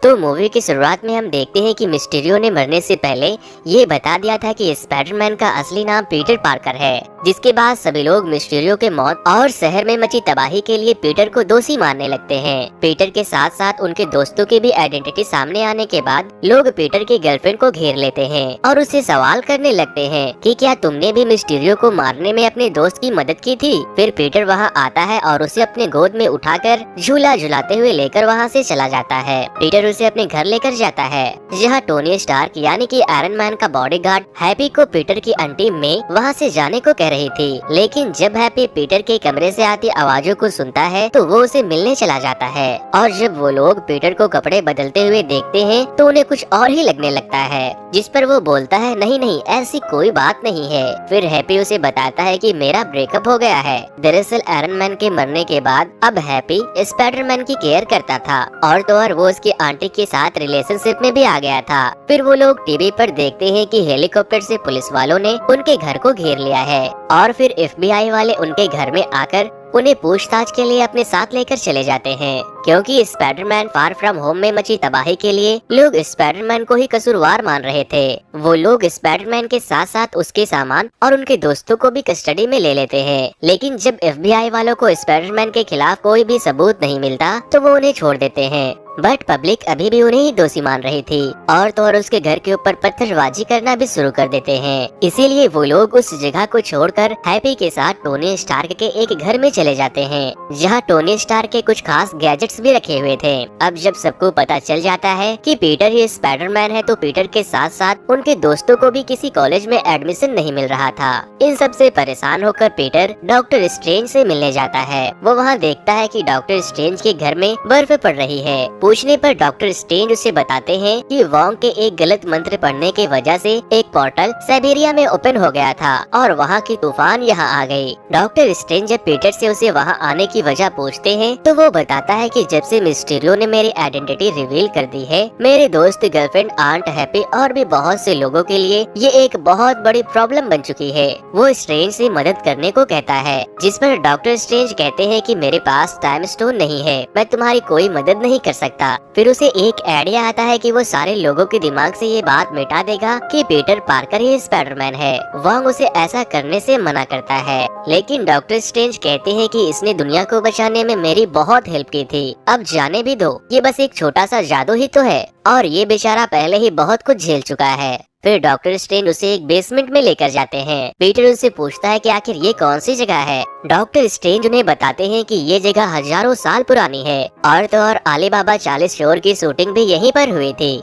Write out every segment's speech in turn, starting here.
तो मूवी की शुरुआत में हम देखते हैं कि मिस्टीरियो ने मरने से पहले ये बता दिया था कि स्पाइडरमैन का असली नाम पीटर पार्कर है। जिसके बाद सभी लोग मिस्टीरियो के मौत और शहर में मची तबाही के लिए पीटर को दोषी मानने लगते हैं। पीटर के साथ साथ उनके दोस्तों की भी आइडेंटिटी सामने आने के बाद लोग पीटर की गर्लफ्रेंड को घेर लेते हैं और उससे सवाल करने लगते हैं कि क्या तुमने भी मिस्टीरियो को मारने में अपने दोस्त की मदद की थी। फिर पीटर वहाँ आता है और उसे अपने गोद में उठाकर झूला झुलाते हुए लेकर वहाँ से चला जाता है। पीटर उसे अपने घर लेकर जाता है जहाँ टोनी स्टार्क यानी कि आयरन मैन का बॉडीगार्ड हैप्पी को पीटर की आंटी में वहाँ से जाने को कह रही थी। लेकिन जब हैप्पी पीटर के कमरे से आती आवाजों को सुनता है तो वो उसे मिलने चला जाता है और जब वो लोग पीटर को कपड़े बदलते हुए देखते हैं तो उन्हें कुछ और ही लगने लगता है। जिस पर वो बोलता है नहीं नहीं ऐसी कोई बात नहीं है। फिर हैप्पी उसे बताता है कि मेरा ब्रेकअप हो गया है। दरअसल आयरन मैन के मरने के बाद अब हैप्पी स्पाइडरमैन की केयर करता था और तो और वो उसकी आंटी के साथ रिलेशनशिप में भी आ गया था। फिर वो लोग टीवी पर देखते हैं कि हेलीकॉप्टर से पुलिस वालों ने उनके घर को घेर लिया है और फिर FBI वाले उनके घर में आकर उन्हें पूछताछ के लिए अपने साथ लेकर चले जाते हैं क्योंकि स्पाइडरमैन फार फ्रॉम होम में मची तबाही के लिए लोग स्पाइडरमैन को ही कसूरवार मान रहे थे। वो लोग स्पाइडरमैन के साथ साथ उसके सामान और उनके दोस्तों को भी कस्टडी में ले लेते हैं। लेकिन जब FBI वालों को स्पाइडरमैन के खिलाफ कोई भी सबूत नहीं मिलता तो वो उन्हें छोड़ देते हैं। बट पब्लिक अभी भी उन्हें ही दोषी मान रही थी और तो और उसके घर के ऊपर पत्थरबाजी करना भी शुरू कर देते हैं। इसीलिए वो लोग उस जगह को छोड़कर हैप्पी के साथ टोनी स्टार्क के एक घर में चले जाते हैं जहां टोनी स्टार्क के कुछ खास गैजेट्स भी रखे हुए थे। अब जब सबको पता चल जाता है कि पीटर ही स्पाइडरमैन है तो पीटर के साथ साथ उनके दोस्तों को भी किसी कॉलेज में एडमिशन नहीं मिल रहा था। इन सब से परेशान होकर पीटर डॉक्टर स्ट्रेंज से मिलने जाता है। वो वहाँ देखता है कि डॉक्टर स्ट्रेंज के घर में बर्फ पड़ रही है। पूछने पर डॉक्टर स्ट्रेंज उसे बताते हैं कि वोंग के एक गलत मंत्र पढ़ने की वजह से एक पोर्टल साइबेरिया में ओपन हो गया था और वहाँ की तूफान यहाँ आ गई। डॉक्टर स्ट्रेंज जब पीटर से उसे वहाँ आने की वजह पूछते हैं तो वो बताता है कि जब से मिस्टीरियो ने मेरी आइडेंटिटी रिवील कर दी है मेरे दोस्त गर्लफ्रेंड आंट हैप्पी और भी बहुत से लोगों के लिए ये एक बहुत बड़ी प्रॉब्लम बन चुकी है। वो स्ट्रेंज से मदद करने को कहता है जिस पर डॉक्टर स्ट्रेंज कहते हैं कि मेरे पास टाइम स्टोन नहीं है, मैं तुम्हारी कोई मदद नहीं कर सकता। फिर उसे एक आइडिया आता है कि वो सारे लोगों के दिमाग से ये बात मिटा देगा कि पीटर पार्कर ही स्पाइडरमैन है। वोंग उसे ऐसा करने से मना करता है लेकिन डॉक्टर स्ट्रेंज कहते हैं कि इसने दुनिया को बचाने में मेरी बहुत हेल्प की थी, अब जाने भी दो, ये बस एक छोटा सा जादू ही तो है और ये बेचारा पहले ही बहुत कुछ झेल चुका है। फिर डॉक्टर स्ट्रेंज उसे एक बेसमेंट में लेकर जाते हैं। पीटर उनसे पूछता है कि आखिर ये कौन सी जगह है। डॉक्टर स्ट्रेंज उन्हें बताते हैं कि ये जगह हजारों साल पुरानी है और तो और अलीबाबा 40 चोर की शूटिंग भी यहीं पर हुई थी।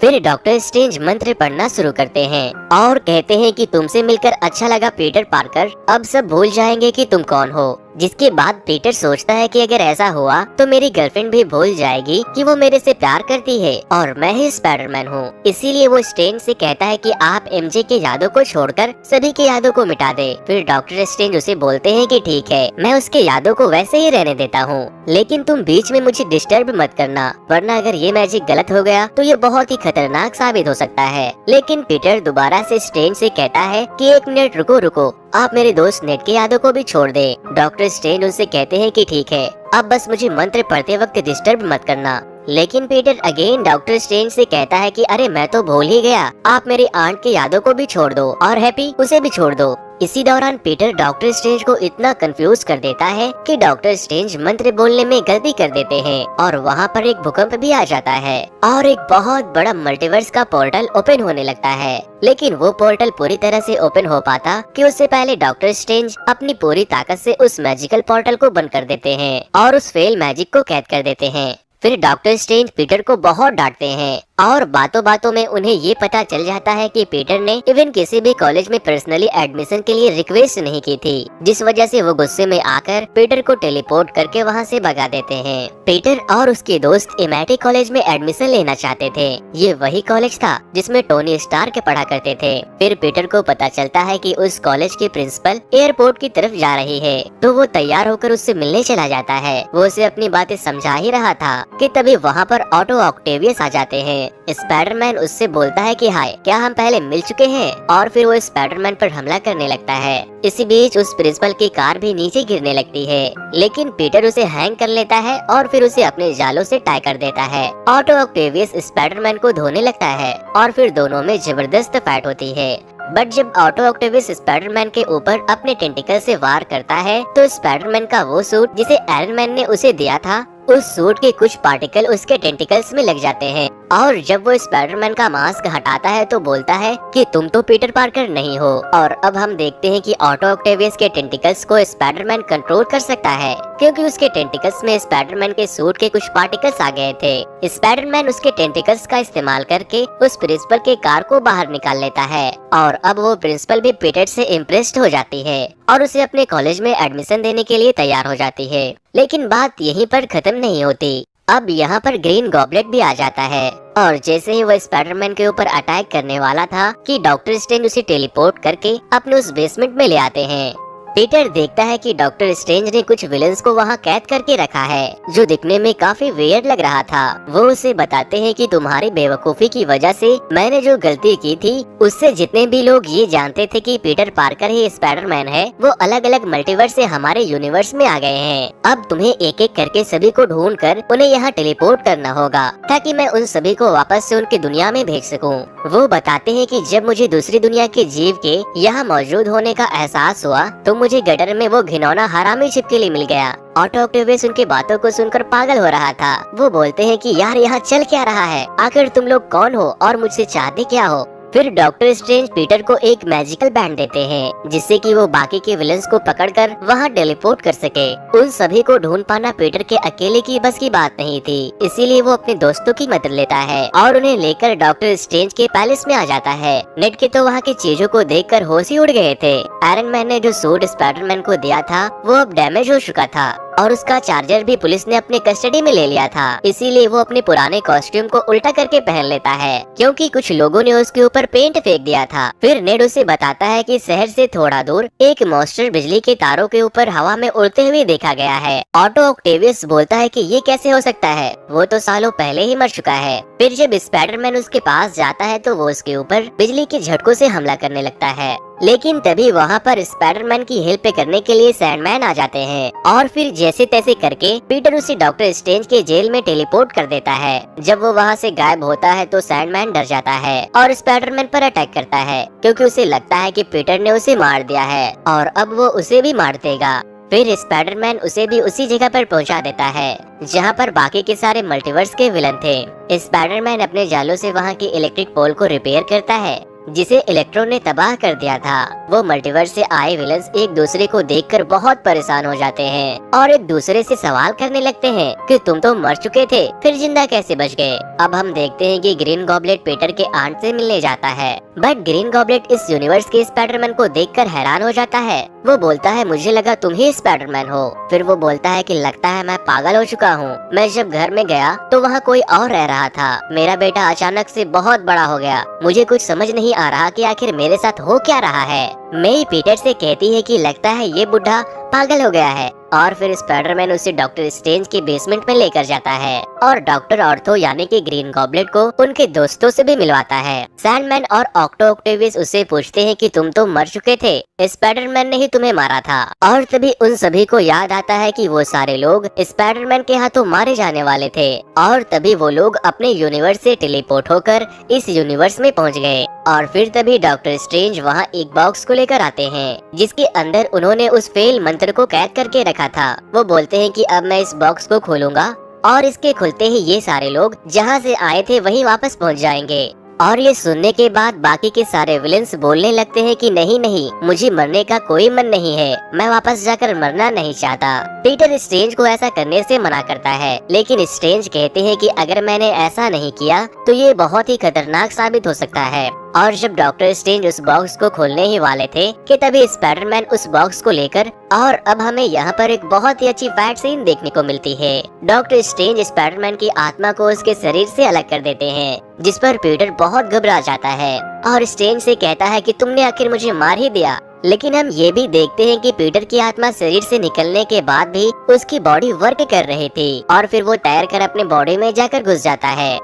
फिर डॉक्टर स्ट्रेंज मंत्र पढ़ना शुरू करते हैं और कहते हैं कि तुमसे मिलकर अच्छा लगा पीटर पार्कर, अब सब भूल जाएंगे कि तुम कौन हो। जिसके बाद पीटर सोचता है कि अगर ऐसा हुआ तो मेरी गर्लफ्रेंड भी भूल जाएगी कि वो मेरे से प्यार करती है और मैं ही स्पाइडरमैन हूँ। इसीलिए वो स्ट्रेंज से कहता है कि आप MJ के यादों को छोड़कर सभी के यादों को मिटा दे। फिर डॉक्टर स्ट्रेंज उसे बोलते हैं कि ठीक है, मैं उसके यादों को वैसे ही रहने देता हूँ, लेकिन तुम बीच में मुझे डिस्टर्ब मत करना, वरना अगर ये मैजिक गलत हो गया तो ये बहुत ही खतरनाक साबित हो सकता है। लेकिन पीटर दोबारा से स्ट्रेंज से कहता है कि एक मिनट रुको, आप मेरे दोस्त नेट की यादों को भी छोड़ दे। डॉक्टर स्ट्रेंज उनसे कहते हैं कि ठीक है, अब बस मुझे मंत्र पढ़ते वक्त डिस्टर्ब मत करना। लेकिन पीटर अगेन डॉक्टर स्ट्रेंज से कहता है कि अरे मैं तो भूल ही गया, आप मेरी आंट की यादों को भी छोड़ दो और हैप्पी उसे भी छोड़ दो। इसी दौरान पीटर डॉक्टर स्ट्रेंज को इतना कंफ्यूज कर देता है कि डॉक्टर स्ट्रेंज मंत्र बोलने में गलती कर देते हैं और वहाँ पर एक भूकंप भी आ जाता है और एक बहुत बड़ा मल्टीवर्स का पोर्टल ओपन होने लगता है। लेकिन वो पोर्टल पूरी तरह से ओपन हो पाता कि उससे पहले डॉक्टर स्ट्रेंज अपनी पूरी ताकत से उस मैजिकल पोर्टल को बंद कर देते हैं और उस फेल मैजिक को कैद कर देते हैं। फिर डॉक्टर स्ट्रेंज पीटर को बहुत डांटते हैं और बातों बातों में उन्हें ये पता चल जाता है कि पीटर ने इवन किसी भी कॉलेज में पर्सनली एडमिशन के लिए रिक्वेस्ट नहीं की थी, जिस वजह से वो गुस्से में आकर पीटर को टेलीपोर्ट करके वहाँ से भगा देते हैं। पीटर और उसके दोस्त एमआईटी कॉलेज में एडमिशन लेना चाहते थे। ये वही कॉलेज था जिसमें टोनी स्टार्क पढ़ा करते थे। फिर पीटर को पता चलता है कि उस कॉलेज की प्रिंसिपल एयरपोर्ट की तरफ जा रही है, तो वो तैयार होकर उससे मिलने चला जाता है। वो उसे अपनी बातें समझा ही रहा था कि तभी वहाँ पर ऑटो ऑक्टेवियस आ जाते हैं। स्पाइडरमैन उससे बोलता है कि हाय, क्या हम पहले मिल चुके हैं, और फिर वो स्पाइडरमैन पर हमला करने लगता है। इसी बीच उस प्रिंसिपल की कार भी नीचे गिरने लगती है, लेकिन पीटर उसे हैंग कर लेता है और फिर उसे अपने जालों से टाई कर देता है। ऑटो ऑक्टेवियस स्पाइडरमैन को धोने लगता है और फिर दोनों में जबरदस्त फाइट होती है। बट जब ऑटो ऑक्टेवियस स्पाइडरमैन के ऊपर अपने टेंटिकल से वार करता है तो स्पाइडरमैन का वो सूट जिसे आयरन मैन ने उसे दिया था, उस सूट के कुछ पार्टिकल उसके टेंटिकल्स में लग जाते हैं। और जब वो स्पाइडरमैन का मास्क हटाता है तो बोलता है कि तुम तो पीटर पार्कर नहीं हो। और अब हम देखते हैं कि ऑटो ऑक्टेवियस के टेंटिकल्स को स्पाइडरमैन कंट्रोल कर सकता है, क्योंकि उसके टेंटिकल्स में स्पाइडरमैन के सूट के कुछ पार्टिकल्स आ गए थे। स्पाइडरमैन उसके टेंटिकल्स का इस्तेमाल करके उस प्रिंसिपल के कार को बाहर निकाल लेता है, और अब वो प्रिंसिपल भी पीटर से इम्प्रेस्ड हो जाती है और उसे अपने कॉलेज में एडमिशन देने के लिए तैयार हो जाती है। लेकिन बात यहीं पर खत्म नहीं होती। अब यहाँ पर ग्रीन गॉबलेट भी आ जाता है, और जैसे ही वो स्पाइडरमैन के ऊपर अटैक करने वाला था कि डॉक्टर स्ट्रेंज उसे टेलीपोर्ट करके अपने उस बेसमेंट में ले आते हैं। पीटर देखता है कि डॉक्टर स्ट्रेंज ने कुछ विलन्स को वहाँ कैद करके रखा है, जो दिखने में काफी वियर्ड लग रहा था। वो उसे बताते हैं कि तुम्हारी बेवकूफी की वजह से मैंने जो गलती की थी, उससे जितने भी लोग ये जानते थे कि पीटर पार्कर ही स्पाइडरमैन है, वो अलग अलग मल्टीवर्स से हमारे यूनिवर्स में आ गए हैं। अब तुम्हें एक एक करके सभी को ढूंढ कर उन्हें यहाँ टेलीपोर्ट करना होगा, ताकि मैं उन सभी को वापस से उनकी दुनिया में भेज सकूँ। वो बताते हैं कि जब मुझे दूसरी दुनिया के जीव के यहाँ मौजूद होने का एहसास हुआ तो मुझे गटर में वो घिनौना हरामी छिपकली मिल गया। ऑटो ऑक्टेवियस उनकी बातों को सुनकर पागल हो रहा था। वो बोलते हैं कि यार यहाँ चल क्या रहा है, आखिर तुम लोग कौन हो और मुझसे चाहते क्या हो। फिर डॉक्टर स्ट्रेंज पीटर को एक मैजिकल बैंड देते हैं, जिससे कि वो बाकी के विलन्स को पकड़कर वहाँ टेलीपोर्ट कर सके। उन सभी को ढूंढ पाना पीटर के अकेले की बस की बात नहीं थी, इसीलिए वो अपने दोस्तों की मदद लेता है और उन्हें लेकर डॉक्टर स्ट्रेंज के पैलेस में आ जाता है। नेड के तो वहाँ की चीजों को देखकर होश ही उड़ गए थे। आयरन मैन ने जो सूट स्पाइडरमैन को दिया था वो अब डैमेज हो चुका था, और उसका चार्जर भी पुलिस ने अपने कस्टडी में ले लिया था। इसीलिए वो अपने पुराने कॉस्ट्यूम को उल्टा करके पहन लेता है, क्योंकि कुछ लोगों ने उसके ऊपर पेंट फेंक दिया था। फिर नेड उसे बताता है कि शहर से थोड़ा दूर एक मॉन्स्टर बिजली के तारों के ऊपर हवा में उड़ते हुए देखा गया है। ऑटो ऑक्टेवियस बोलता है कि ये कैसे हो सकता है, वो तो सालों पहले ही मर चुका है। फिर जब स्पाइडरमैन उसके पास जाता है तो वो उसके ऊपर बिजली के झटकों से हमला करने लगता है, लेकिन तभी वहाँ पर स्पाइडरमैन की हेल्प करने के लिए सैंडमैन आ जाते हैं, और फिर जैसे तैसे करके पीटर उसे डॉक्टर स्ट्रेंज के जेल में टेलीपोर्ट कर देता है। जब वो वहाँ से गायब होता है तो सैंडमैन डर जाता है और स्पाइडरमैन पर अटैक करता है, क्योंकि उसे लगता है कि पीटर ने उसे मार दिया है और अब वो उसे भी मार देगा। फिर स्पाइडरमैन उसे भी उसी जगह पर पहुंचा देता है जहां पर बाकी के सारे मल्टीवर्स के विलन थे। स्पाइडरमैन अपने जालों से वहां के इलेक्ट्रिक पोल को रिपेयर करता है, जिसे इलेक्ट्रो ने तबाह कर दिया था। वो मल्टीवर्स से आए विलन्स एक दूसरे को देखकर बहुत परेशान हो जाते हैं और एक दूसरे से सवाल करने लगते हैं कि तुम तो मर चुके थे, फिर जिंदा कैसे बच गए। अब हम देखते हैं कि ग्रीन गॉबलेट पीटर के आंट से मिलने जाता है, बट ग्रीन गॉबलेट इस यूनिवर्स के स्पाइडरमैन को देखकर हैरान हो जाता है। वो बोलता है मुझे लगा तुम ही स्पाइडरमैन हो। फिर वो बोलता है कि लगता है मैं पागल हो चुका हूँ। मैं जब घर में गया तो वहाँ कोई और रह रहा था। मेरा बेटा अचानक से बहुत बड़ा हो गया। मुझे कुछ समझ नहीं आ रहा कि आखिर मेरे साथ हो क्या रहा है। मेई पीटर से कहती है कि लगता है ये बुढ़ा पागल हो गया है, और फिर स्पाइडरमैन उसे डॉक्टर स्ट्रेंज के बेसमेंट में लेकर जाता है और डॉक्टर ऑर्थो यानी कि ग्रीन गॉबलेट को उनके दोस्तों से भी मिलवाता है। सैंडमैन और ऑक्टो ऑक्टेवियस उससे पूछते हैं कि तुम तो मर चुके थे, स्पाइडरमैन ने ही तुम्हें मारा था। और तभी उन सभी को याद आता है कि वो सारे लोग स्पाइडरमैन के हाथों मारे जाने वाले थे, और तभी वो लोग अपने यूनिवर्स से टेलीपोर्ट होकर इस यूनिवर्स में पहुंच गए। और फिर तभी डॉक्टर स्ट्रेंज वहाँ एक बॉक्स को लेकर आते हैं, जिसके अंदर उन्होंने उस फेल मंत्र को कैद करके रखा था। वो बोलते हैं कि अब मैं इस बॉक्स को खोलूंगा और इसके खुलते ही ये सारे लोग जहाँ से आए थे वहीं वापस पहुँच जाएंगे। और ये सुनने के बाद बाकी के सारे विलेंस बोलने लगते हैं कि नहीं नहीं, मुझे मरने का कोई मन नहीं है, मैं वापस जाकर मरना नहीं चाहता। पीटर स्ट्रेंज को ऐसा करने से मना करता है, लेकिन स्ट्रेंज कहते हैं कि अगर मैंने ऐसा नहीं किया तो ये बहुत ही खतरनाक साबित हो सकता है। और जब डॉक्टर स्ट्रेंज उस बॉक्स को खोलने ही वाले थे कि तभी स्पाइडरमैन उस बॉक्स को लेकर, और अब हमें यहाँ पर एक बहुत ही अच्छी फाइट सीन देखने को मिलती है। डॉक्टर स्ट्रेंज स्पाइडरमैन की आत्मा को उसके शरीर से अलग कर देते हैं, जिस पर पीटर बहुत घबरा जाता है और स्ट्रेंज से कहता है कि तुमने आखिर मुझे मार ही दिया, लेकिन हम ये भी देखते हैं कि पीटर की आत्मा शरीर से निकलने के बाद भी उसकी बॉडी वर्क कर रही थी और फिर वो तैर कर अपने बॉडी में जाकर घुस जाता है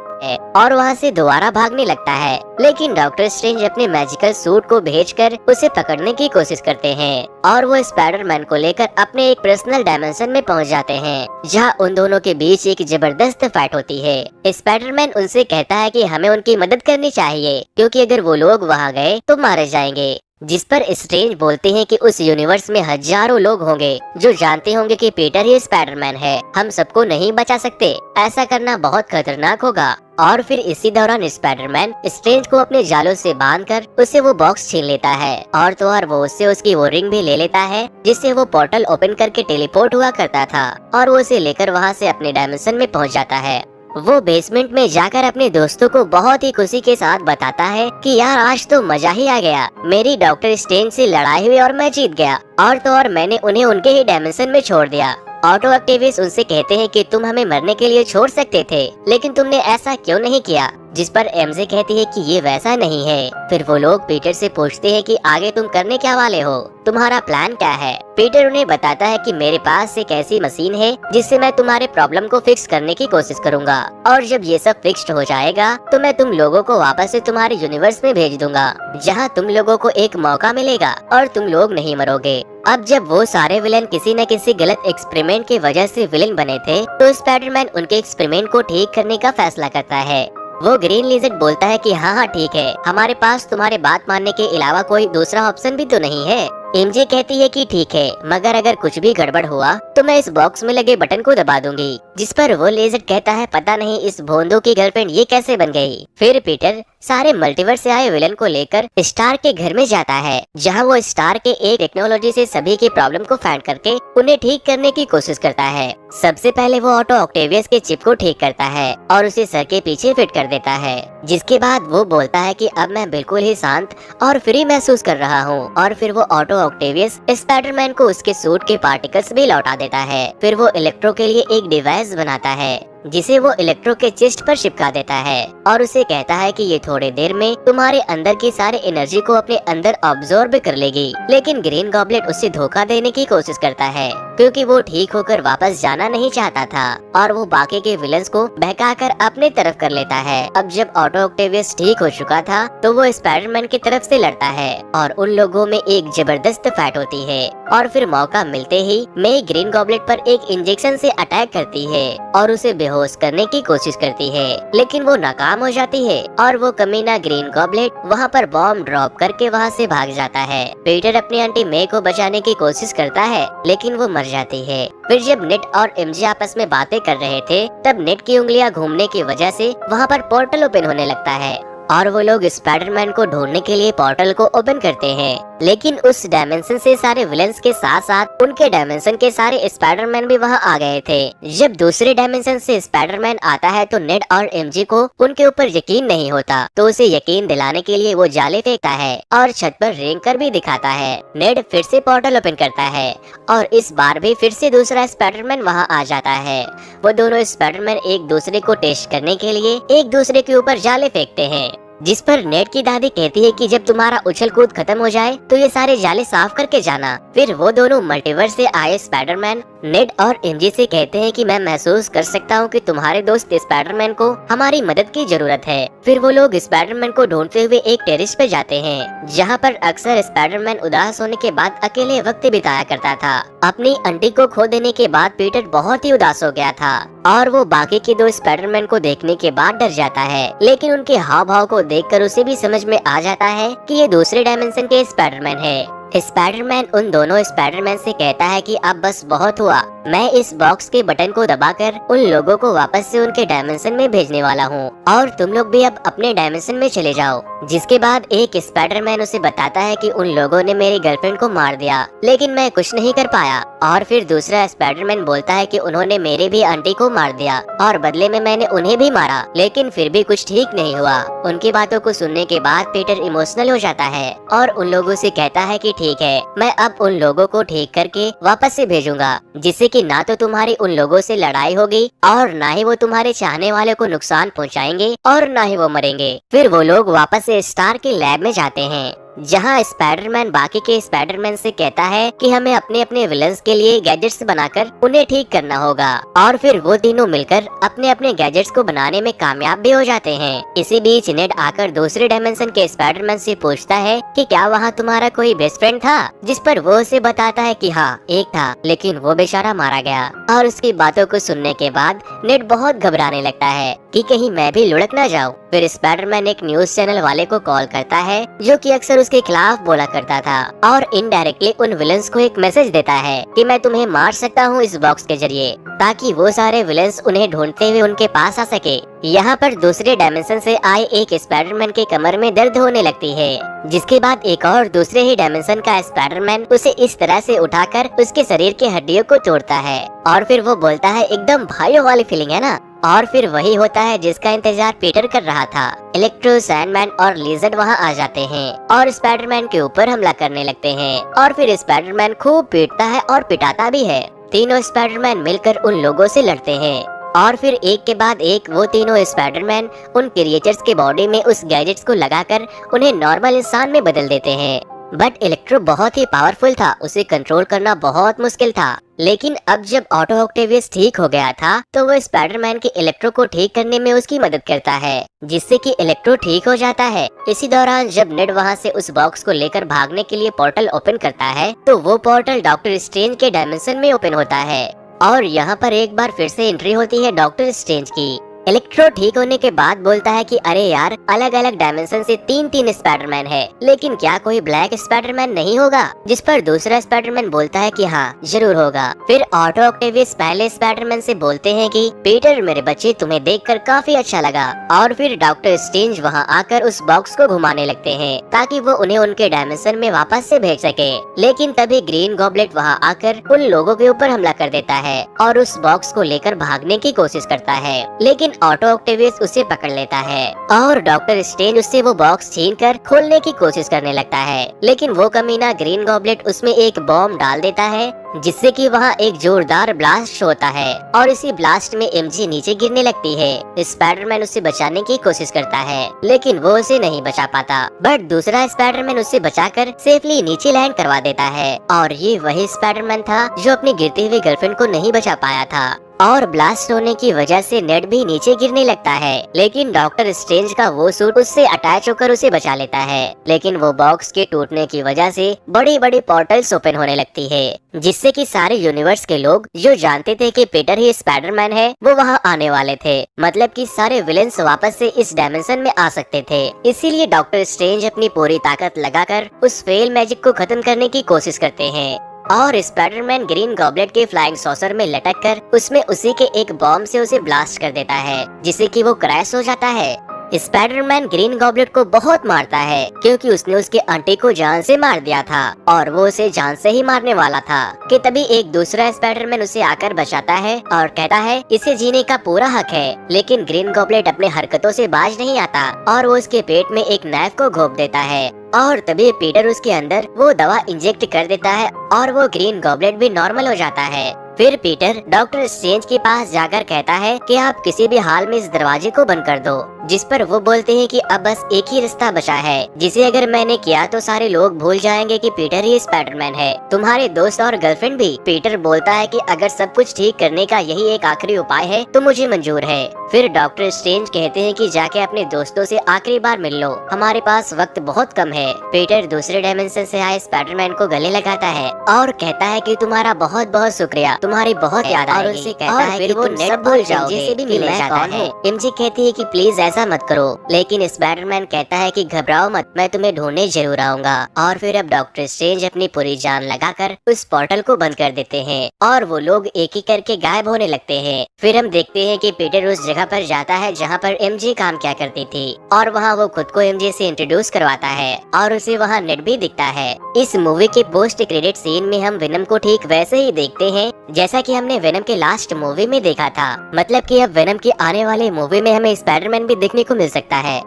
और वहाँ से दोबारा भागने लगता है। लेकिन डॉक्टर स्ट्रेंज अपने मैजिकल सूट को भेजकर उसे पकड़ने की कोशिश करते हैं और वो स्पाइडरमैन को लेकर अपने एक पर्सनल डायमेंशन में पहुँच जाते हैं जहाँ उन दोनों के बीच एक जबरदस्त फाइट होती है। स्पाइडरमैन उनसे कहता है कि हमें उनकी मदद करनी चाहिए क्योंकि अगर वो लोग वहाँ गए तो मारे जाएंगे। जिस पर स्ट्रेंज बोलते हैं कि उस यूनिवर्स में हजारों लोग होंगे जो जानते होंगे कि पीटर ही स्पाइडरमैन है, हम सबको नहीं बचा सकते, ऐसा करना बहुत खतरनाक होगा। और फिर इसी दौरान स्पाइडरमैन स्ट्रेंज को अपने जालों से बांधकर उससे वो बॉक्स छीन लेता है और तो और वो उससे उसकी वो रिंग भी ले लेता है जिससे वो पोर्टल ओपन करके टेलीपोर्ट हुआ करता था और वो उसे लेकर वहाँ से अपने डायमेंशन में पहुँच जाता है। वो बेसमेंट में जाकर अपने दोस्तों को बहुत ही खुशी के साथ बताता है कि यार आज तो मजा ही आ गया, मेरी डॉक्टर स्ट्रेंज से लड़ाई हुई और मैं जीत गया और तो और मैंने उन्हें उनके ही डायमेंशन में छोड़ दिया। ऑटो एक्टिविस्ट उनसे कहते हैं कि तुम हमें मरने के लिए छोड़ सकते थे लेकिन तुमने ऐसा क्यों नहीं किया, जिस पर एमजे कहती है कि ये वैसा नहीं है। फिर वो लोग पीटर से पूछते हैं कि आगे तुम करने क्या वाले हो, तुम्हारा प्लान क्या है। पीटर उन्हें बताता है कि मेरे पास एक ऐसी मशीन है जिससे मैं तुम्हारे प्रॉब्लम को फिक्स करने की कोशिश करूंगा और जब ये सब फिक्स्ड हो जाएगा तो मैं तुम लोगों को वापस से तुम्हारे यूनिवर्स में भेज दूंगा जहाँ तुम लोगों को एक मौका मिलेगा और तुम लोग नहीं मरोगे। अब जब वो सारे विलेन किसी न किसी गलत एक्सपेरिमेंट की वजह से विलेन बने थे तो स्पाइडरमैन उनके एक्सपेरिमेंट को ठीक करने का फैसला करता है। वो ग्रीन लिजर्ड बोलता है कि हाँ ठीक है, हमारे पास तुम्हारे बात मानने के अलावा कोई दूसरा ऑप्शन भी तो नहीं है। एमजे कहती है कि ठीक है, मगर अगर कुछ भी गड़बड़ हुआ तो मैं इस बॉक्स में लगे बटन को दबा दूंगी। जिस पर वो लिजर्ड कहता है पता नहीं इस भोंदू की गर्लफ्रेंड ये कैसे बन गई। फिर पीटर सारे मल्टीवर्स से आए विलन को लेकर स्टार के घर में जाता है जहां वो स्टार के एक टेक्नोलॉजी से सभी की प्रॉब्लम को फाइंड करके उन्हें ठीक करने की कोशिश करता है। सबसे पहले वो ऑटो ऑक्टेवियस के चिप को ठीक करता है और उसे सर के पीछे फिट कर देता है, जिसके बाद वो बोलता है कि अब मैं बिल्कुल ही शांत और फ्री महसूस कर रहा हूँ। और फिर वो ऑटो ऑक्टेवियस स्पाइडरमैन को उसके सूट के पार्टिकल्स भी लौटा देता है। फिर वो इलेक्ट्रो के लिए एक डिवाइस बनाता है जिसे वो इलेक्ट्रो के चेस्ट पर चिपका देता है और उसे कहता है कि ये थोड़ी देर में तुम्हारे अंदर की सारी एनर्जी को अपने अंदर ऑब्जॉर्ब कर लेगी। लेकिन ग्रीन गॉबलेट उसे धोखा देने की कोशिश करता है क्योंकि वो ठीक होकर वापस जाना नहीं चाहता था और वो बाकी के विलन्स को बहकाकर अपने तरफ कर लेता है। अब जब ऑटो ऑक्टेवियस ठीक हो चुका था तो वो स्पाइडरमैन की तरफ से लड़ता है और उन लोगों में एक जबरदस्त फाइट होती है और फिर मौका मिलते ही मे ग्रीन गॉबलेट पर एक इंजेक्शन से अटैक करती है और उसे बेहोश करने की कोशिश करती है, लेकिन वो नाकाम हो जाती है और वो कमीना ग्रीन गॉबलेट वहाँ पर बॉम्ब ड्रॉप करके वहाँ से भाग जाता है। पीटर अपनी आंटी मे को बचाने की कोशिश करता है लेकिन वो मर जाती है। फिर जब नेट और एमजे आपस में बातें कर रहे थे तब नेट की उंगलियां घूमने की वजह से वहाँ पर पोर्टल ओपन होने लगता है और वो लोग स्पाइडरमैन को ढूंढने के लिए पोर्टल को ओपन करते हैं। लेकिन उस डायमेंशन से सारे विलेंस के साथ साथ उनके डायमेंशन के सारे स्पाइडरमैन भी वहां आ गए थे। जब दूसरे डायमेंशन से स्पाइडरमैन आता है तो नेड और एमजे को उनके ऊपर यकीन नहीं होता, तो उसे यकीन दिलाने के लिए वो जाले फेंकता है और छत पर रेंग कर भी दिखाता है। नेड फिर से पोर्टल ओपन करता है और इस बार भी फिर से दूसरा स्पाइडरमैन वहाँ आ जाता है। वो दोनों स्पाइडरमैन एक दूसरे को टेस्ट करने के लिए एक दूसरे के ऊपर जाले फेंकते हैं, जिस पर नेड की दादी कहती है कि जब तुम्हारा उछल कूद खत्म हो जाए तो ये सारे जाले साफ करके जाना। फिर वो दोनों मल्टीवर्स से आए स्पाइडरमैन नेड और एमजे से कहते हैं कि मैं महसूस कर सकता हूँ कि तुम्हारे दोस्त स्पाइडरमैन को हमारी मदद की जरूरत है। फिर वो लोग स्पाइडरमैन को ढूंढते हुए एक टेरिस पे जाते हैं जहाँ पर अक्सर स्पाइडरमैन उदास होने के बाद अकेले वक्त बिताया करता था। अपनी आंटी को खो देने के बाद पीटर बहुत ही उदास हो गया था और वो बाकी के दो स्पाइडरमैन को देखने के बाद डर जाता है, लेकिन उनके हाव भाव को देखकर उसे भी समझ में आ जाता है कि ये दूसरे डायमेंशन के स्पाइडरमैन है। स्पाइडरमैन उन दोनों स्पाइडरमैन से कहता है कि अब बस बहुत हुआ, मैं इस बॉक्स के बटन को दबाकर उन लोगों को वापस से उनके डायमेंशन में भेजने वाला हूँ और तुम लोग भी अब अपने डायमेंशन में चले जाओ। जिसके बाद एक स्पाइडरमैन उसे बताता है कि उन लोगों ने मेरी गर्लफ्रेंड को मार दिया लेकिन मैं कुछ नहीं कर पाया। और फिर दूसरा स्पाइडरमैन बोलता है कि उन्होंने मेरे भी आंटी को मार दिया और बदले में मैंने उन्हें भी मारा, लेकिन फिर भी कुछ ठीक नहीं हुआ। उनकी बातों को सुनने के बाद पीटर इमोशनल हो जाता है और उन लोगों से कहता है कि ठीक है, मैं अब उन लोगों को ठीक करके वापस से भेजूंगा, जिससे कि ना तो तुम्हारी उन लोगों से लड़ाई होगी और ना ही वो तुम्हारे चाहने वाले को नुकसान पहुंचाएंगे और ना ही वो मरेंगे। फिर वो लोग वापस से स्टार के लैब में जाते हैं जहाँ स्पाइडरमैन बाकी के स्पाइडरमैन से कहता है कि हमें अपने अपने विलन्स के लिए गैजेट्स बनाकर उन्हें ठीक करना होगा, और फिर वो तीनों मिलकर अपने अपने गैजेट्स को बनाने में कामयाब भी हो जाते हैं। इसी बीच नेड आकर दूसरे डायमेंशन के स्पाइडरमैन से पूछता है कि क्या वहाँ तुम्हारा कोई बेस्ट फ्रेंड था, जिस पर वो उसे बताता है कि हाँ एक था, लेकिन वो बेचारा मारा गया। और उसकी बातों को सुनने के बाद नेड बहुत घबराने लगता है कि कहीं मैं भी लुढ़क ना जाऊं। फिर स्पाइडरमैन एक न्यूज चैनल वाले को कॉल करता है जो कि अक्सर उसके खिलाफ बोला करता था, और इनडायरेक्टली उन विलन्स को एक मैसेज देता है कि मैं तुम्हें मार सकता हूँ इस बॉक्स के जरिए, ताकि वो सारे विलन्स उन्हें ढूंढते हुए उनके पास आ सके। यहाँ पर दूसरे डायमेंशन से आए एक स्पाइडरमैन के कमर में दर्द होने लगती है, जिसके बाद एक और दूसरे ही डायमेंशन का स्पाइडरमैन उसे इस तरह से उठाकर उसके शरीर के हड्डियों को तोड़ता है, और फिर वो बोलता है एकदम भाइयों वाली फीलिंग है ना। और फिर वही होता है जिसका इंतजार पीटर कर रहा था। इलेक्ट्रो, सैंडमैन और लिजर्ड वहाँ आ जाते हैं और स्पाइडरमैन के ऊपर हमला करने लगते हैं, और फिर स्पाइडरमैन खूब पीटता है और पिटाता भी है। तीनों स्पाइडरमैन मिलकर उन लोगों से लड़ते हैं, और फिर एक के बाद एक वो तीनों स्पाइडरमैन उन क्रिएचर्स के बॉडी में उस गैजेट्स को लगाकर उन्हें नॉर्मल इंसान में बदल देते हैं। बट इलेक्ट्रो बहुत ही पावरफुल था, उसे कंट्रोल करना बहुत मुश्किल था। लेकिन अब जब ऑटो ऑक्टेवियस ठीक हो गया था तो वो स्पाइडरमैन के इलेक्ट्रो को ठीक करने में उसकी मदद करता है, जिससे कि इलेक्ट्रो ठीक हो जाता है। इसी दौरान जब नेड वहाँ से उस बॉक्स को लेकर भागने के लिए पोर्टल ओपन करता है तो वो पोर्टल डॉक्टर स्ट्रेंज के डायमेंशन में ओपन होता है, और यहाँ पर एक बार फिर से एंट्री होती है डॉक्टर स्ट्रेंज की। इलेक्ट्रो ठीक होने के बाद बोलता है कि अरे यार, अलग अलग डायमेंशन से तीन तीन स्पाइडरमैन है, लेकिन क्या कोई ब्लैक स्पाइडरमैन नहीं होगा? जिस पर दूसरा स्पाइडरमैन बोलता है कि हाँ जरूर होगा। फिर ऑटो ऑक्टेवियस पहले स्पाइडरमैन से बोलते हैं कि पीटर मेरे बच्चे, तुम्हें देखकर काफी अच्छा लगा। और फिर डॉक्टर स्ट्रेंज वहाँ आकर उस बॉक्स को घुमाने लगते हैं ताकि वो उन्हें उनके डायमेंशन में वापस से भेज सके। लेकिन तभी ग्रीन गॉबलेट वहाँ आकर उन लोगों के ऊपर हमला कर देता है और उस बॉक्स को लेकर भागने की कोशिश करता है, लेकिन ऑटो ऑक्टेवियस उसे पकड़ लेता है और डॉक्टर स्ट्रेंज उससे वो बॉक्स छीनकर खोलने की कोशिश करने लगता है। लेकिन वो कमीना ग्रीन गॉबलेट उसमें एक बॉम्ब डाल देता है, जिससे कि वहाँ एक जोरदार ब्लास्ट होता है और इसी ब्लास्ट में एमजे नीचे गिरने लगती है। स्पाइडरमैन उसे बचाने की कोशिश करता है, लेकिन वो उसे नहीं बचा पाता। बट दूसरा स्पाइडरमैन उसे बचाकर सेफली नीचे लैंड करवा देता है, और ये वही स्पाइडरमैन था जो अपनी गिरती हुई गर्लफ्रेंड को नहीं बचा पाया था। और ब्लास्ट होने की वजह से नेड भी नीचे गिरने लगता है, लेकिन डॉक्टर स्ट्रेंज का वो सूट उससे अटैच होकर उसे बचा लेता है। लेकिन वो बॉक्स के टूटने की वजह से बड़ी बड़ी पोर्टल्स ओपन होने लगती है, जिससे कि सारे यूनिवर्स के लोग जो जानते थे कि पीटर ही स्पाइडरमैन है वो वहाँ आने वाले थे। मतलब कि सारे विलेंस वापस से इस डायमेंशन में आ सकते थे। इसीलिए डॉक्टर स्ट्रेंज अपनी पूरी ताकत लगाकर उस फेल मैजिक को खत्म करने की कोशिश करते हैं, और स्पाइडरमैन ग्रीन गॉबलेट के फ्लाइंग सॉसर में लटक कर उसमें उसी के एक बॉम्ब से उसे ब्लास्ट कर देता है, जिससे कि वो क्रैश हो जाता है। स्पाइडरमैन ग्रीन गॉबलेट को बहुत मारता है क्योंकि उसने उसके आंटी को जान से मार दिया था और वो उसे जान से ही मारने वाला था कि तभी एक दूसरा स्पाइडरमैन उसे आकर बचाता है और कहता है इसे जीने का पूरा हक है। लेकिन ग्रीन गॉबलेट अपने हरकतों से बाज नहीं आता और वो उसके पेट में एक नाइफ को घोंप देता है, और तभी पीटर उसके अंदर वो दवा इंजेक्ट कर देता है और वो ग्रीन गॉबलेट भी नॉर्मल हो जाता है। फिर पीटर डॉक्टर स्ट्रेंज के पास जाकर कहता है कि आप किसी भी हाल में इस दरवाजे को बंद कर दो, जिस पर वो बोलते हैं कि अब बस एक ही रास्ता बचा है, जिसे अगर मैंने किया तो सारे लोग भूल जाएंगे कि पीटर ही स्पाइडरमैन है, तुम्हारे दोस्त और गर्लफ्रेंड भी। पीटर बोलता है कि अगर सब कुछ ठीक करने का यही एक आखिरी उपाय है तो मुझे मंजूर है। फिर डॉक्टर स्ट्रेंज कहते हैं कि जाके अपने दोस्तों से आखिरी बार मिल लो, हमारे पास वक्त बहुत कम है। पीटर दूसरे डायमेंशन से आए स्पाइडरमैन को गले लगाता है और कहता है कि तुम्हारा बहुत बहुत शुक्रिया, तुम्हारी बहुत याद आएगी। और उसे कहता है कि तुम सब भूल जाओगे से भी मिलना चाहता है। एमजे कहती है कि प्लीज ऐसा मत करो, लेकिन स्पाइडरमैन कहता है कि घबराओ मत, मैं तुम्हें ढूंढने जरूर आऊंगा। और फिर अब डॉक्टर स्ट्रेंज अपनी पूरी जान लगाकर उस पोर्टल को बंद कर देते हैं और वो लोग एक एक करके गायब होने लगते हैं। फिर हम देखते हैं कि पीटर उस जगह पर जाता है जहाँ पर एमजे काम क्या करती थी, और वहाँ वो खुद को एमजे से इंट्रोड्यूस करवाता है और उसे वहाँ नेड भी दिखता है। इस मूवी के पोस्ट क्रेडिट सीन में हम वेनम को ठीक वैसे ही देखते हैं जैसा कि हमने वेनम के लास्ट मूवी में देखा था। मतलब कि अब वेनम की आने वाली मूवी में हमें स्पाइडरमैन भी देखने को मिल सकता है।